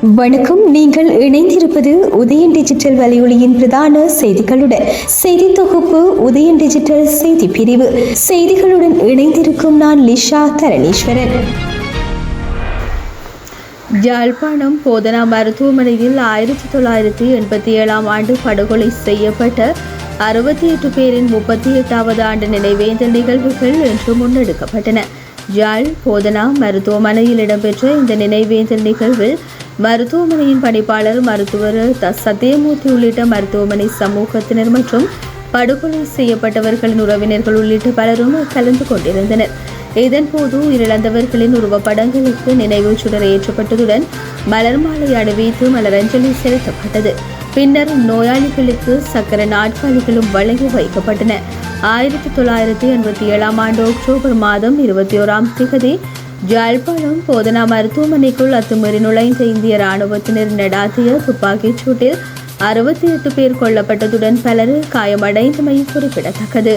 வணக்கம். நீங்கள் இணைந்திருப்பது உதயன் டிஜிட்டல் வலையொலியின் பிரதான செய்திகளுடன். செய்தி தொகுப்பு உதயன் டிஜிட்டல் செய்தி பிரிவு. செய்திகளுடன் இணைந்திருக்கும் நான் லிஷா தரணீஸ்வரன். யாழ்ப்பாணம் போதனா மருத்துவமனையில் 1987 ஆண்டு படுகொலை செய்யப்பட்ட 68 பேரின் 38வது ஆண்டு நினைவேந்தல் நிகழ்வுகள் இன்று முன்னெடுக்கப்பட்டன. யாழ் போதனா மருத்துவமனையில் இடம்பெற்ற இந்த நினைவேந்தல் நிகழ்வில் மருத்துவமனையின் பணிப்பாளர் மருத்துவர் சத்தியமூர்த்தி உள்ளிட்ட மருத்துவமனை சமூகத்தினர் மற்றும் படுகொலை செய்யப்பட்டவர்களின் உறவினர்கள் உள்ளிட்ட பலரும் கலந்து கொண்டிருந்தனர். இதன்போது உயிரிழந்தவர்களின் உருவப்படங்களுக்கு நினைவு சுடர் ஏற்றப்பட்டதுடன் மலர் மாலை அணிவித்து மலரஞ்சலி செலுத்தப்பட்டது. பின்னர் நோயாளிகளுக்கு சக்கர நாற்காலிகளும் வழங்கி வைக்கப்பட்டன. 1987 ஆண்டு அக்டோபர் மாதம் 21 யாழ்ப்பாணம் போதனா மருத்துவமனைக்குள் அத்துமீறி நுழைந்த இந்திய இராணுவத்தினர் நடாத்திய துப்பாக்கிச் சூட்டில் 68 பேர் கொல்லப்பட்டதுடன் பலர் காயமடைந்தமை குறிப்பிடத்தக்கது.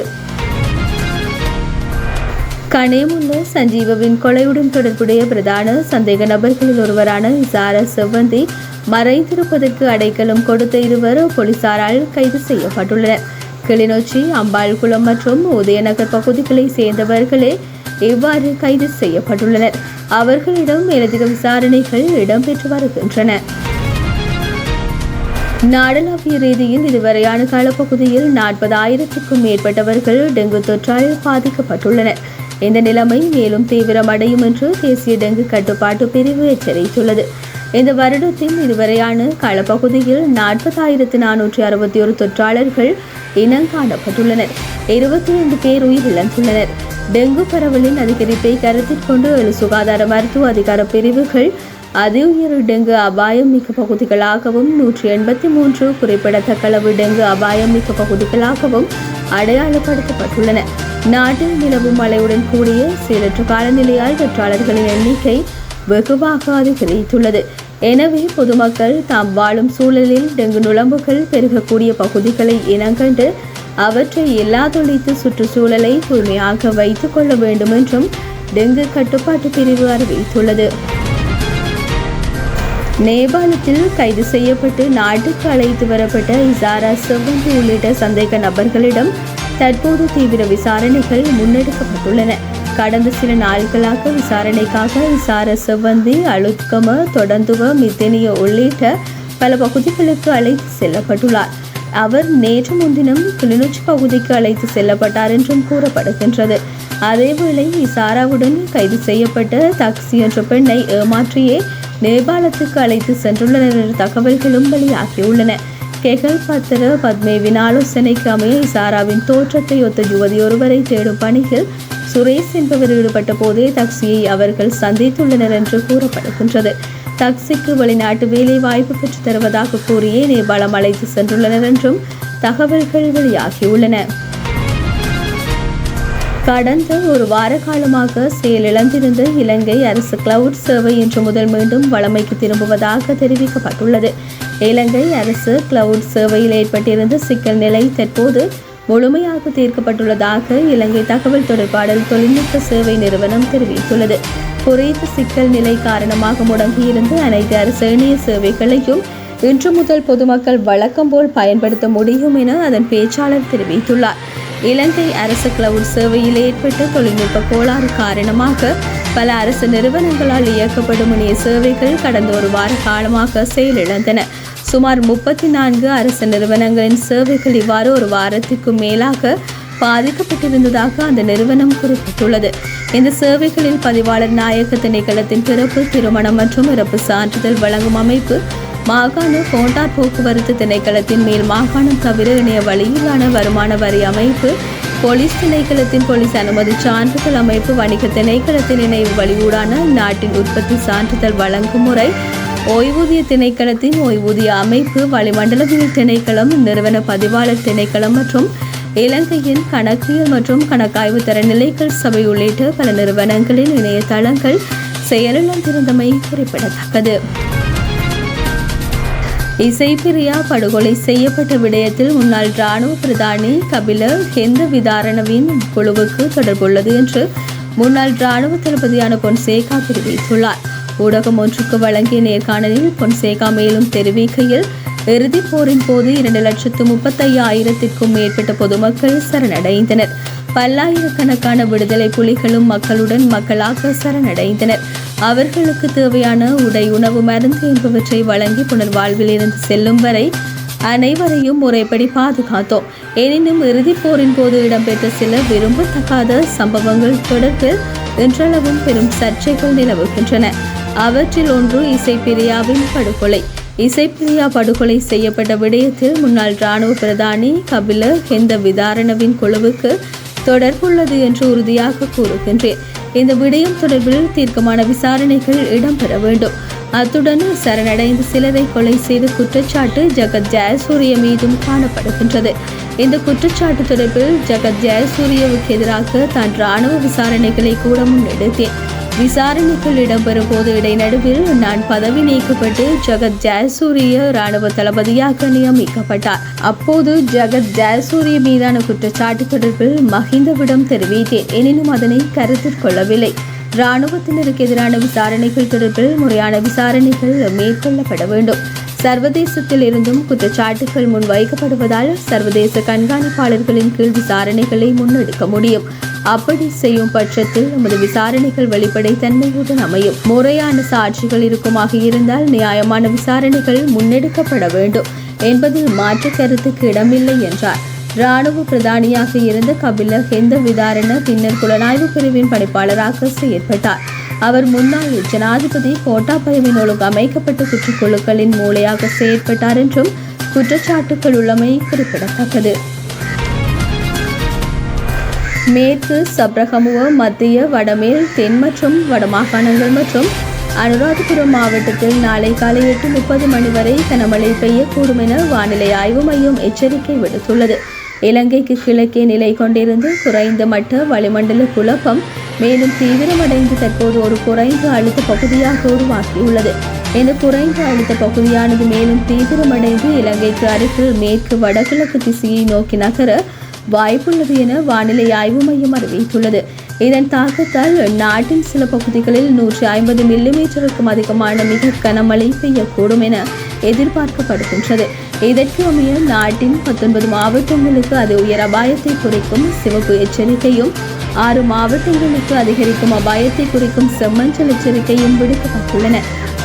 கனேமுல்ல சஞ்சீவவின் கொலையுடன் தொடர்புடைய பிரதான சந்தேக நபர்களில் ஒருவரான இசார செவ்வந்தி மறைந்திருப்பதற்கு அடைக்கலம் கொடுத்த 2 போலீசாரால் கைது செய்யப்பட்டுள்ளனர். கிளிநொச்சி, அம்பாள்குளம் மற்றும் உதயநகர் பகுதிகளை சேர்ந்தவர்களே இவ்வாறு கைது செய்யப்பட்டுள்ளனர். அவர்களிடம் மேலதிக விசாரணைகள் இடம்பெற்று வருகின்றன. நாடளாவிய ரீதியில் இதுவரையான காலப்பகுதியில் 40,000க்கும் மேற்பட்டவர்கள் டெங்கு தொற்றால் பாதிக்கப்பட்டுள்ளனர். இந்த நிலைமை மேலும் தீவிரமடையும் என்று தேசிய டெங்கு கட்டுப்பாட்டு பிரிவு எச்சரித்துள்ளது. இந்த வருடத்தின் இதுவரையான காலப்பகுதியில் 40,461 தொற்றாளர்கள் இனங்காணப்பட்டுள்ளனர். 22 பேர் உயிரிழந்துள்ளனர். டெங்கு பரவலின் அதிகரிப்பை கருத்தில் கொண்டு 7 சுகாதார மருத்துவ அதிகார பிரிவுகள் அதி உயர் டெங்கு அபாயம் மிக்க பகுதிகளாகவும் 183 குறிப்பிடத்தக்க அளவு டெங்கு அபாயம் மிக்க பகுதிகளாகவும் அடையாளப்படுத்தப்பட்டுள்ளன. நாட்டில் நிலவும் மழையுடன் கூடிய சீரற்ற காலநிலையால் தொற்றாளர்களின் எண்ணிக்கை வெகுவாக அதிகரித்துள்ளது. எனவே பொதுமக்கள் தாம் வாழும் சூழலில் டெங்கு நுளம்புகள் பெருகக்கூடிய பகுதிகளை இனங்கண்டு அவற்றை இல்லாதொழித்து சுற்றுச்சூழலை தூய்மையாக வைத்துக் கொள்ள வேண்டும் என்றும் டெங்கு கட்டுப்பாட்டு பிரிவு அறிவித்துள்ளது. நேபாளத்தில் கைது செய்யப்பட்டு நாட்டுக்கு அழைத்து வரப்பட்ட இசாரா செவ்வந்தி உள்ளிட்ட சந்தேக நபர்களிடம் தற்போது தீவிர விசாரணைகள் முன்னெடுக்கப்பட்டுள்ளன. கடந்த சில நாட்களாக விசாரணைக்காக இசார செவ்வந்தி அலுத்கம, தொடந்துவ, மித்தனிய உள்ளிட்ட பல பகுதிகளுக்கு அழைத்து செல்லப்பட்டுள்ளார். அவர் நேற்று முன்தினம் கிளிநொச்சி பகுதிக்கு அழைத்து செல்லப்பட்டார் என்றும் கூறப்படுகின்றது. அதேவேளை இசாராவுடன் கைது செய்யப்பட்ட தக்சி என்ற பெண்ணை ஏமாற்றியே நேபாளத்துக்கு அழைத்து சென்றுள்ளனர் என்ற தகவல்களும் வெளியாகியுள்ளன. கெகல் பத்திர பத்மேவின் ஆலோசனைக்கு அமைய இசாராவின் தோற்றத்தை ஒத்த யுவதி ஒருவரை தேடும் பணியில் சுரேஷ் என்பவர் ஈடுபட்ட போதே தக்சியை அவர்கள் சந்தித்துள்ளனர் என்று கூறப்படுகின்றது. தக்சிக்கு வெளிநாட்டு வேலை வாய்ப்பு பெற்றுத் தருவதாக கூறியே நேபாளம் அழைத்து சென்றுள்ளனர் என்றும் தகவல்கள் வெளியாகியுள்ளன. கடந்த ஒரு வார காலமாக செயலிழந்திருந்த இலங்கை அரசு கிளவுட் சேவை இன்று முதல் மீண்டும் வழமைக்கு திரும்புவதாக தெரிவிக்கப்பட்டுள்ளது. இலங்கை அரசு கிளவுட் சேவையில் ஏற்பட்டிருந்த சிக்கல் நிலை தற்போது முழுமையாக தீர்க்கப்பட்டுள்ளதாக இலங்கை தகவல் தொடர்பாடல் தொழில்நுட்ப சேவை நிறுவனம் தெரிவித்துள்ளது. குறித்த சிக்கல் நிலை காரணமாக முடங்கியிருந்த அனைத்து அரசு இணைய சேவைகளையும் இன்று முதல் பொதுமக்கள் வழக்கம் போல் பயன்படுத்த முடியும் என அதன் பேச்சாளர் தெரிவித்துள்ளார். இலங்கை அரசு கிளவுட் சேவையில் ஏற்பட்ட தொழில்நுட்ப கோளாறு காரணமாக பல அரசு நிறுவனங்களால் இயக்கப்படும் இணைய சேவைகள் கடந்த ஒரு வார காலமாக செயலிழந்தன. சுமார் 34 அரசு நிறுவனங்களின் சேவைகள் இவ்வாறு ஒரு வாரத்திற்கும் மேலாக பாதிக்கப்பட்டிருந்ததாக அந்த நிறுவனம் குறிப்பிட்டுள்ளது. இந்த சேவைகளில் பதிவாளர் நாயக திணைக்களத்தின் பிறப்பு, திருமணம் மற்றும் இறப்பு சான்றிதழ் வழங்கும் அமைப்பு, மாகாண கோண்டார் போக்குவரத்து திணைக்களத்தின் மேல் மாகாணம் தவிர இணைய வழியிலான வருமான வரி அமைப்பு, போலீஸ் திணைக்களத்தின் போலீஸ் அனுமதி சான்றிதழ் அமைப்பு, வணிக திணைக்களத்தின் இணைவு வழியூடான நாட்டின் உற்பத்தி சான்றிதழ் வழங்கும் முறை, ஓய்வூதிய திணைக்களத்தின் ஓய்வூதிய அமைப்பு, வளிமண்டலவியல் திணைக்களம், நிறுவன பதிவாளர் திணைக்களம் மற்றும் இலங்கையின் கணக்கியல் மற்றும் கணக்காய்வு தரநிலைகள் சபை உள்ளிட்ட பல நிறுவனங்களின் இணையதளங்கள் செயலிழந்திருந்தமை குறிப்பிடத்தக்கது. இசைப்பிரியா படுகொலை செய்யப்பட்ட விடயத்தில் முன்னாள் இராணுவ பிரதானி கபில ஹெந்த விதாரணவின் குழுவுக்கு தொடர்புள்ளது என்று முன்னாள் இராணுவ தளபதியான பொன்சேகா தெரிவித்துள்ளார். ஊடகம் ஒன்றுக்கு வழங்கிய நேர்காணலில் பொன்சேகா மேலும் தெரிவிக்கையில், இறுதிப் போரின் போது 2,35,000-க்கும் மேற்பட்ட பொதுமக்கள் சரணடைந்தனர். பல்லாயிரக்கணக்கான விடுதலை புலிகளும் மக்களுடன் மக்களாக சரணடைந்தனர். அவர்களுக்கு தேவையான உடை, உணவு, மருந்து என்பவற்றை வழங்கி புனர்வாழ்வில் இருந்து செல்லும் வரை அனைவரையும் முறைப்படி பாதுகாத்தோம். எனினும் இறுதிப் போரின் போது இடம்பெற்ற சில விரும்பத்தகாத சம்பவங்கள் தொடர்பில் இன்றளவும் பெரும் சர்ச்சைகள் நிலவுகின்றன. அவற்றில் ஒன்று இசைப்பிரியாவின் படுகொலை. இசைப்பிரியா படுகொலை செய்யப்பட்ட விடயத்தில் முன்னாள் இராணுவ பிரதானி கபில ஹெந்த விதாரணவின் குழுவுக்கு தொடர்புள்ளது என்று உறுதியாக கூறுகின்றேன். இந்த விடயம் தொடர்பில் தீர்க்கமான விசாரணைகள் இடம்பெற வேண்டும். அத்துடன் சரணடைந்த சிலரை கொலை செய்த குற்றச்சாட்டு ஜகத் ஜெயசூரிய மீதும் காணப்படுகின்றது. இந்த குற்றச்சாட்டு தொடர்பில் ஜகத் ஜெயசூரியவுக்கு எதிராக தான் இராணுவ விசாரணைகளை கூட முன்னெடுத்தேன். விசாரணைகள் இடம்பெறும் போது இடைநடுவில் நான் பதவி நீக்கப்பட்டு ஜகத் ஜெயசூரிய இராணுவ தளபதியாக நியமிக்கப்பட்டார். அப்போது ஜகத் ஜெயசூரிய மீதான குற்றச்சாட்டு தொடர்பில் மஹிந்தவிடம் தெரிவித்தேன். எனினும் அதனை கருத்தில் கொள்ளவில்லை. இராணுவத்தினருக்கு எதிரான விசாரணைகள் தொடர்பில் முறையான விசாரணைகள் மேற்கொள்ளப்பட வேண்டும். சர்வதேசத்தில் இருந்தும் குற்றச்சாட்டுகள் முன்வைக்கப்படுவதால் சர்வதேச கண்காணிப்பாளர்களின் கீழ் விசாரணைகளை முன்னெடுக்க முடியும். அப்படி செய்யும் பட்சத்தில் நமது விசாரணைகள் வெளிப்படைத்தன்மையுடன் அமையும். முறையான சாட்சிகள் இருக்குமாக இருந்தால் நியாயமான விசாரணைகள் முன்னெடுக்கப்பட வேண்டும் என்பதில் மாற்று கருத்துக்கு இடமில்லை என்றார். இராணுவ பிரதானியாக இருந்த கபில ஹெந்த விதாரண பின்னர் புலனாய்வு பிரிவின் பணிப்பாளராக செயற்பட்டார். அவர் முன்னாள் ஜனாதிபதி கோட்டாபயவின் ஒழுங்கு அமைக்கப்பட்ட குற்றக்குழுக்களின் மூளையாக செயற்பட்டார் என்றும் குற்றச்சாட்டுகள் உள்ளமை குறிப்பிடத்தக்கது. மேற்கு சப்ரகமுவ, மத்திய, வடமேல், தென் மற்றும் வடமாகாணங்கள் மற்றும் அனுராதபுரம் மாவட்டத்தில் நாளை காலை 8:30 மணி வரை கனமழை பெய்யக்கூடும் என வானிலை ஆய்வு மையம் எச்சரிக்கை விடுத்துள்ளது. இலங்கைக்கு கிழக்கே நிலை கொண்டிருந்து குறைந்த மட்ட வளிமண்டல குழப்பம் மேலும் தீவிரமடைந்து தற்போது ஒரு குறைந்த அழுத்த பகுதியாக உருவாக்கியுள்ளது. இந்த குறைந்த அழுத்த பகுதியானது மேலும் தீவிரமடைந்து இலங்கைக்கு அருகில் மேற்கு வடகிழக்கு திசையை நோக்கி நகர வாய்ப்புள்ளது என வானிலை ஆய்வு மையம் அறிவித்துள்ளது. இதன் தாக்கத்தால் நாட்டின் சில பகுதிகளில் 150 மில்லிமீட்டருக்கும் அதிகமான மிக கனமழை பெய்யக்கூடும் என எதிர்பார்க்கப்படுகின்றது. இதற்கு அமைய நாட்டின் 19 மாவட்டங்களுக்கு அது உயர் அபாயத்தை குறிக்கும் சிவப்பு எச்சரிக்கையும் 6 மாவட்டங்களுக்கு அதிகரிக்கும் அபாயத்தை குறிக்கும் செம்மஞ்சள் எச்சரிக்கையும் விடுக்கப்பட்டுள்ளன.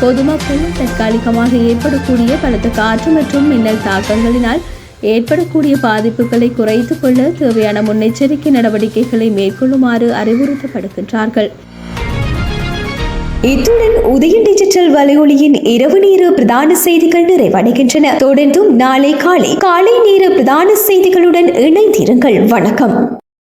பொதுமக்கள் தற்காலிகமாக ஏற்படக்கூடிய பலத்த காற்று மற்றும் மின்னல் தாக்கங்களினால் ஏற்படக்கூடிய பாதிப்புகளை குறைத்துக் கொள்ள தேவையான முன்னெச்சரிக்கை நடவடிக்கைகளை மேற்கொள்ளுமாறு அறிவுறுத்தப்படுகின்றார்கள். இத்துடன் உதயன் டிஜிட்டல் வலையொலியின் இரவு நேர பிரதான செய்திகள் நிறைவடைகின்றன. தொடர்ந்தும் நாளை காலை நேர பிரதான செய்திகளுடன் இணைந்திருங்கள். வணக்கம்.